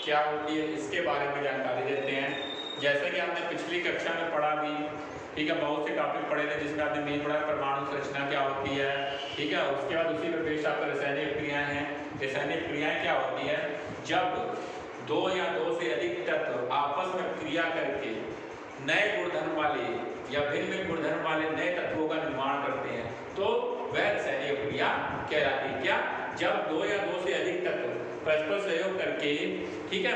क्या होती है इसके बारे में जानकारी देते हैं। जैसे कि आपने पिछली कक्षा में पढ़ा भी, ठीक है, बहुत से टॉपिक पढ़े थे जिसमें आपने मेन पढ़ा परमाणु संरचना क्या होती है, ठीक है। उसके बाद उसी पर बेस्ड आपका रासायनिक क्रियाएं हैं। रासायनिक क्रियाएं क्या होती है, जब दो या दो से अधिक तत्व आपस में क्रिया करके नए गुणधर्म वाले या भिन्न भिन्न गुणधर्म वाले नए तत्वों का निर्माण करते हैं तो वह रासायनिक क्रिया कहलाती है। क्या, जब दो या दो से अधिक तत्व परस्पर सहयोग करके, ठीक है,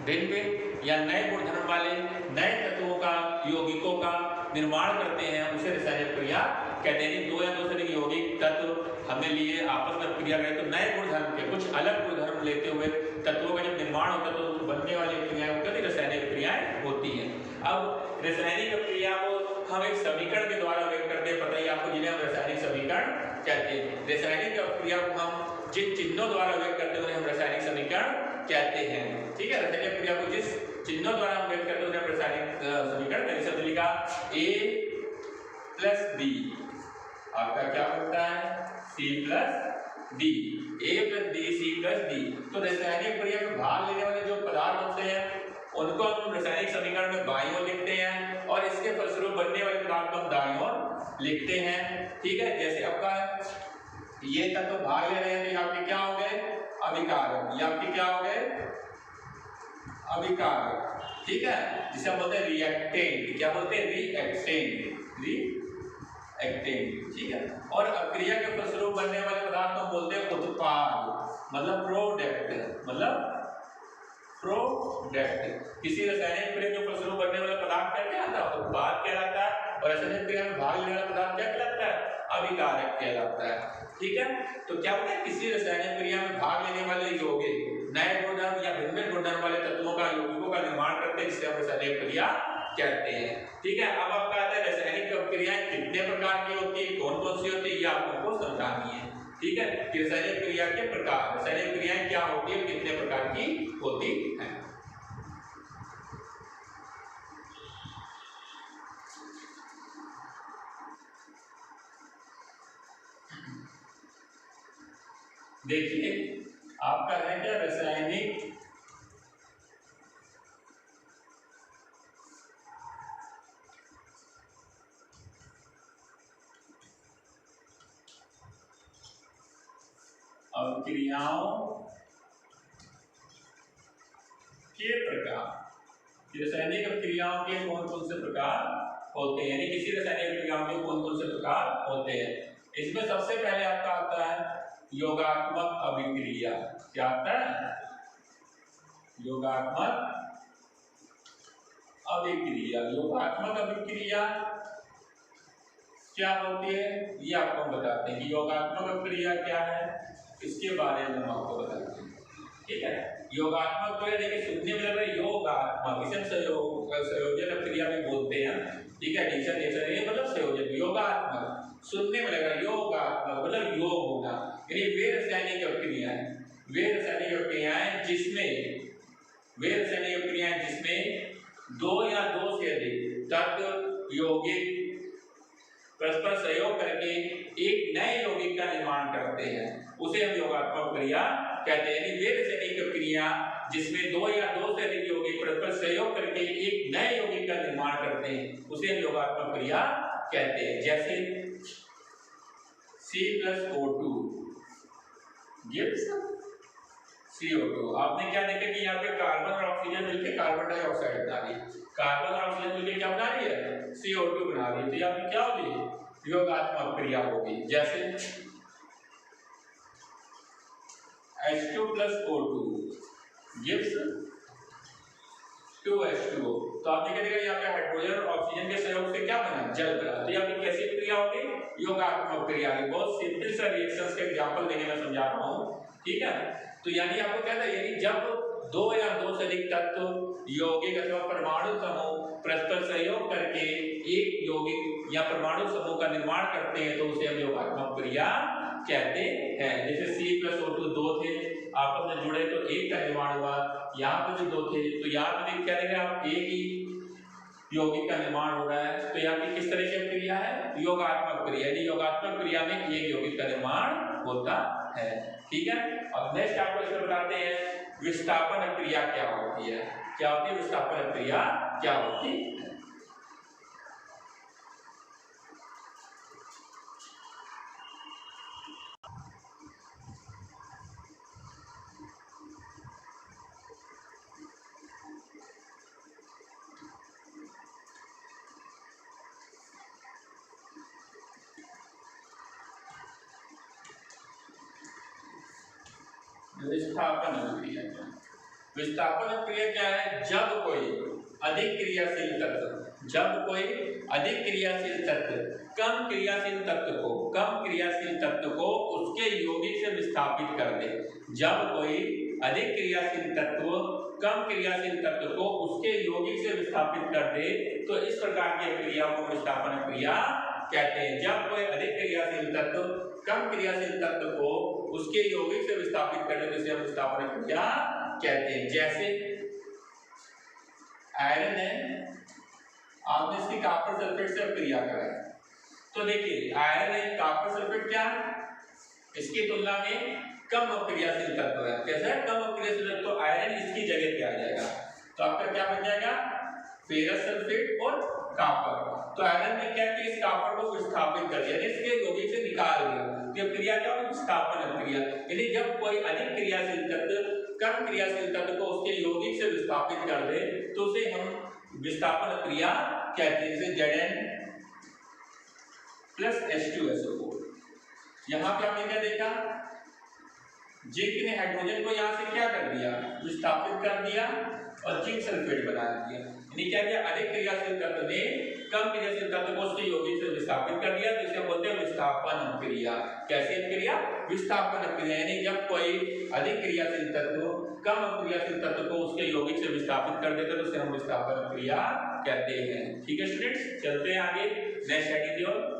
भिन्न भिन्न या नए गुणधर्म वाले नए तत्वों का यौगिकों का निर्माण करते हैं उसे रासायनिक क्रिया कहते हैं। दो या दो से अधिक यौगिक तत्व हमने लिए, आपस में क्रिया करें तो नए गुणधर्म के कुछ अलग गुणधर्म लेते हुए तत्वों का जब निर्माण होता है तो बनने वाली क्रियाएं होती है, रासायनिक क्रियाएं होती हैं। अब रासायनिक क्रिया को हम एक समीकरण के द्वारा व्यक्त करते हैं, पता ही आपको, जिन्हें हम रासायनिक समीकरण कहते हैं। रासायनिक क्रिया को हम जिन चिन्हों द्वारा व्यक्त करते हैं उन्हें हम रासायनिक समीकरण कहते हैं, ठीक है। रासायनिक क्रिया को जिस चिन्हों द्वारा हम व्यक्त करते हैं उन्हें हम रासायनिक समीकरण, पहले शब्द लिखा A+B, आपका क्या बनता है C+D, A+B, तो रासायनिक क्रिया में भाग लेने वाले जो पदार्थ होते हैं उनको हम रासायनिक समीकरण में बाईं ओर लिखते हैं और इसके फलस्वरूप बनने वाले पदार्थ को हम दाईं ओर लिखते हैं, ठीक है। जैसे आपका ये तत्व भाग ले रहे हैं तो ये आपके क्या हो गए, अभिकारक, ये आपके क्या हो गए, अभिकारक, ठीक है, जिसे हम बोलते हैं रिएक्टेंट। क्या बोलते हैं, रिएक्टेंट, ठीक है। और अक्रिया के फलस्वरूप बनने वाले पदार्थ को बोलते हैं उत्पाद, मतलब प्रोडक्ट। किसी रासायनिक क्रिया के फलस्वरूप बनने वाला पदार्थ क्या कहलाता है, उत्पाद कहलाता है। और रासायनिक क्रिया में भाग लेने वाला पदार्थ क्या कहलाता है, अभिकारक कहलाता है, ठीक है। तो क्या होता है, किसी रासायनिक क्रिया में भाग लेने वाले यौगिक नए गुणधर्म या भिन्न भिन्न गुणधर्म वाले तत्वों का यौगिकों का निर्माण करते हैं, जिसे हम रासायनिक क्रिया कहते हैं, ठीक है। अब आपका आता है रासायनिक क्रियाएं कितने प्रकार की होती है, कौन कौन सी होती है, ये आपको समझानी है, ठीक है। कि रासायनिक क्रिया के प्रकार, रासायनिक क्रियाएं क्या होती है, कितने प्रकार की होती है। देखिए आपका है क्या, रासायनिक क्रियाओं के प्रकार। रासायनिक क्रियाओं के कौन कौन से प्रकार होते हैं, यानी किसी रासायनिक क्रियाओं के कौन कौन से प्रकार होते हैं। इसमें सबसे पहले आपका आता है योगात्मक अभिक्रिया। क्या आता है, योगात्मक अभिक्रिया। योगात्मक अभिक्रिया क्या होती है ये आपको हम बताते हैं कि योगात्मक अभिक्रिया क्या है, इसके बारे में हम आपको बताते हैं, ठीक है। योगात्मक तो देखिए सुनने में लग रहा है योगात्मक, इसे संयोजन अभिक्रिया में बोलते हैं, ठीक है। एडिशन ये मतलब संयोजन। योगात्मक सुनने में लग रहा है, योगात्मक मतलब योग होगा, यानी वे रासायनिक अभिक्रियाएं जिसमें दो या दो से अधिक तत्व यौगिक परस्पर सहयोग करके एक नए यौगिक का निर्माण करते हैं उसे हम योगात्मक क्रिया कहते हैं। वे रासायनिक क्रिया जिसमें दो या दो से अधिक यौगिक परस्पर सहयोग करके एक नए यौगिक का निर्माण करते हैं उसे हम योगात्मक क्रिया कहते हैं। जैसे C+O2 gives CO2। आपने क्या देखा कि यहाँ पे कार्बन और ऑक्सीजन मिलकर कार्बन डाइऑक्साइड बना रही है, कार्बन और ऑक्सीजन मिलकर क्या बना रही है, CO2 बना रही है। तो यहाँ पे क्या होगी, योगात्मक क्रिया होगी। जैसे H2+O2 gives 2H2O। तो आपने क्या देखा यहाँ पे हाइड्रोजन और ऑक्सीजन के सहयोग से क्या बना, जल बना। तो यहाँ पे कैसी क्रिया होगी, योगात्मक क्रिया। बहुत सिंपल सा रिएक्शंस का एग्जांपल देने में समझा रहा हूँ, ठीक है। तो यानी आपको क्या था, यानी जब दो या दो से अधिक तत्व यौगिक अथवा परमाणु समूह परस्पर सहयोग करके एक यौगिक या परमाणु समूह का निर्माण करते हैं तो उसे हम योगात्मक क्रिया कहते हैं। जैसे C+O2 दो थे आपस में जुड़े तो एक का निर्माण हुआ, यहाँ पे भी दो थे तो यहाँ पे भी क्या देखें आप, एक ही यौगिक का निर्माण हो रहा है। तो यहाँ पे किस तरह की क्रिया है, योगात्मक क्रिया। यानी योगात्मक क्रिया में एक यौगिक का निर्माण होता है, ठीक है। अब नेक्स्ट आपको इसमें बताते हैं विस्थापन क्रिया क्या होती है, क्या होती है विस्थापन क्रिया क्या होती है। विस्थापन क्रिया, विस्थापन क्रिया क्या है, जब कोई अधिक क्रियाशील तत्व, जब कोई अधिक क्रियाशील तत्व कम क्रियाशील तत्व को उसके यौगिक से विस्थापित कर दे, जब कोई अधिक क्रियाशील तत्व कम क्रियाशील तत्व को उसके यौगिक से विस्थापित कर दे तो इस प्रकार की क्रिया को विस्थापन क्रिया कहते हैं। जब कोई अधिक क्रियाशील तत्व कम क्रियाशील तत्व को उसके यौगिक से विस्थापित कर दे तो इसे हम विस्थापन क्रिया कहते हैं। जैसे आयरन है, आपने इसकी कॉपर सल्फेट से क्रिया कराई, तो देखिए आयरन है, कॉपर सल्फेट क्या है, इसकी तुलना में कम क्रियाशील तत्व है। कैसा है, कम क्रियाशील तत्व, तो आयरन इसकी जगह पे आ जाएगा, तो आपका क्या बन जाएगा, फेरस सल्फेट और कॉपर। तो आयरन ने क्या किया, इस कॉपर को विस्थापित कर दिया, इसके यौगिक से निकाल दिया, तो क्रिया क्या होगी, विस्थापन क्रिया। यानी जब कोई अधिक क्रियाशील तत्व कम क्रियाशील तत्व को उसके यौगिक से विस्थापित कर दे तो उसे हम विस्थापन क्रिया कहते हैं। जैसे Zn प्लस H2SO4, यहाँ पे हमने क्या देखा, जिंक ने हाइड्रोजन को यहाँ से क्या कर दिया, विस्थापित कर दिया और जिंक सल्फेट बना दिया। यानी क्या किया, अधिक क्रियाशील तत्व ने कम क्रियाशील तत्व को उसके यौगिक से विस्थापित कर दिया, तो इसे बोलते हैं विस्थापन क्रिया। कैसी क्रिया, विस्थापन क्रिया। यानी जब कोई अधिक क्रियाशील तत्व कम क्रियाशील तत्व को उसके यौगिक से विस्थापित कर देते तो उसे हम विस्थापन क्रिया कहते हैं। ठीक है स्टूडेंट्स, चलते हैं आगे नेक्स्ट स्लाइड की ओर।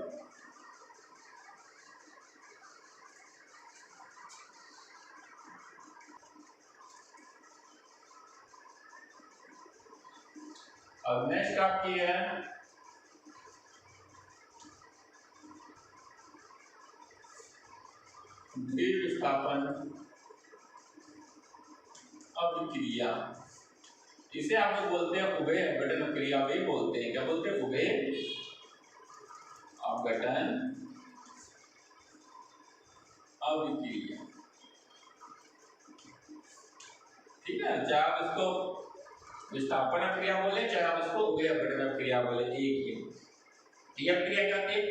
अब नेक्स्ट आपकी है द्विविस्थापन अभिक्रिया। इसे आप लोग बोलते हैं उभय अपघटन क्रिया भी बोलते हैं। क्या बोलते हैं, उभय अपघटन अभिक्रिया। ठीक है, चाहे आप इसको विस्थापन क्रिया बोले चाहे आप इसको उभय अपघटन क्रिया बोले, एक ही। यह क्रिया क्या है,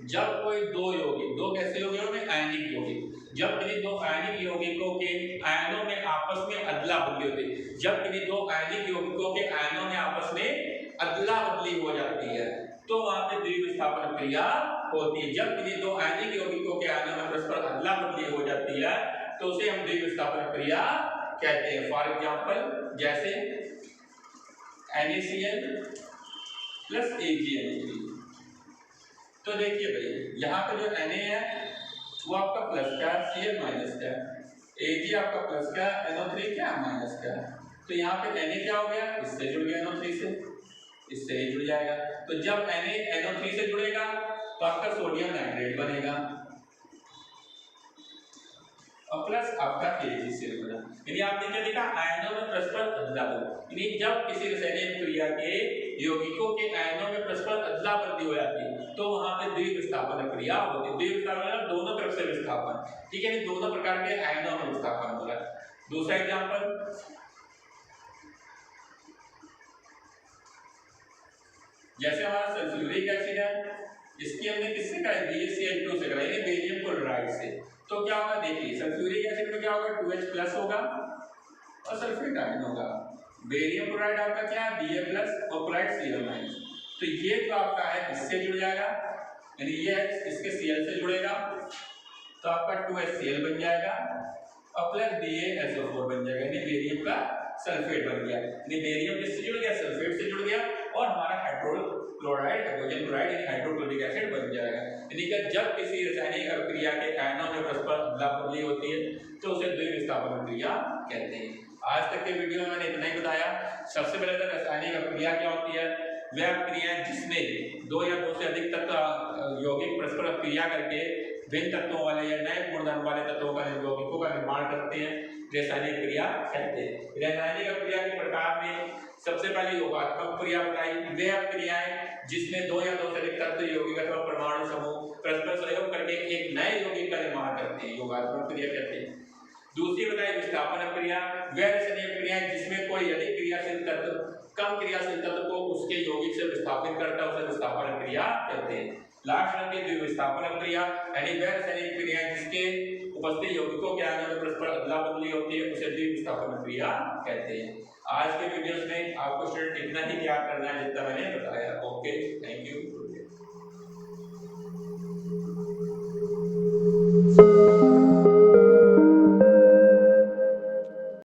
जब कोई दो यौगिक, दो कैसे यौगिकों में, आयनिक यौगिक, जब किसी दो आयनिक यौगिकों के आयनों में आपस में अदला बदली होती है, जब किसी दो आयनिक यौगिकों के आयनों में आपस में अदला बदली हो जाती है तो वहां पे द्विविस्थापन क्रिया होती है। जब किसी दो आयनिक यौगिकों के आयनों में परस्पर अदला बदली हो जाती है तो उसे हम द्विविस्थापन क्रिया कहते हैं। फॉर एग्जाम्पल जैसे NaCl प्लस AgNO3। तो देखिए भाई यहाँ पे जो Na है वो आपका प्लस का है, Cl माइनस का है, Ag आपका प्लस का है, NO3 क्या माइनस का है। तो यहाँ पे Na क्या हो गया, इससे जुड़ गया NO3 से, इससे ही जुड़ जाएगा। तो जब Na NO3 से जुड़ेगा तो आपका सोडियम नाइट्रेट बनेगा और प्लस आपका AgCl बना। यानी आपने क्या देखा, आयनों में परस्पर अदला बदली। यानी जब किसी रासायनिक क्रिया के यौगिकों के आयनों में परस्पर अदला बदली हो जाती है तो वहां पे द्विविस्थापन क्रिया होती है। द्विविस्थापन दोनों तरफ से विस्थापन, ठीक है, दोनों प्रकार के आयनों में विस्थापन हो रहा है। दूसरा एग्जांपल, जैसे हमारा सल्फ्यूरिक एसिड है, इसकी हमने किससे कराई, BaCl2 से कराई, बेरियम क्लोराइड से। तो क्या होगा, देखिए सल्फ्यूरिक एसिड में क्या होगा, 2H प्लस होगा और सल्फेट आयन होगा। बेरियम क्लोराइड आपका क्या है, Ba प्लस और क्लोराइड Cl माइनस। तो ये जो आपका है इससे जुड़ जाएगा, यानी ये इसके Cl से जुड़ेगा तो आपका 2HCl बन जाएगा और प्लस BaSO4 बन जाएगा, यानी बेरियम का सल्फेट बन गया। यानी बेरियम किससे जुड़ गया, सल्फेट से जुड़ गया और हमारा हाइड्रोक्लोराइड, हाइड्रोजन क्लोराइड यानी हाइड्रोक्लोरिक एसिड बन जाएगा। यानी कि जब किसी रासायनिक अभिक्रिया के आयनों में परस्पर अदला बदली होती है तो उसे द्विविस्थापन क्रिया कहते हैं। आज तक के वीडियो में मैंने इतना ही बताया। सबसे पहले तो रासायनिक अभिक्रिया क्या होती है, वह क्रियाएं जिसमें दो या दो से अधिक तत्व यौगिक परस्पर क्रिया करके भिन्न तत्वों वाले या नए गुणधर्म वाले तत्वों का यौगिकों का निर्माण करते हैं, रासायनिक क्रिया कहते हैं। रासायनिक क्रिया के प्रकार में सबसे पहले योगात्मक क्रिया बताई, वह क्रियाएं जिसमें दो या दो से अधिक तत्व यौगिक अथवा परमाणु समूह परस्पर सहयोग करके एक नए यौगिक का निर्माण करते हैं, योगात्मक क्रिया कहते हैं। दूसरी बताई विस्थापन क्रिया, वह रासायनिक क्रिया जिसमें कोई अधिक क्रियाशील तत्व कम क्रियाशील तत्व को उसके यौगिक से विस्थापित करता है, उसे विस्थापन क्रिया कहते हैं। लास्ट नंबर की विस्थापन क्रिया यानी वह रासायनिक क्रिया जिसके उपस्थित यौगिकों के आगे में परस्पर अदला बदली होती है, उसे विस्थापन क्रिया कहते हैं। आज के वीडियोस में आपको स्टूडेंट इतना ही याद करना है जितना मैंने बताया। Okay, thank you.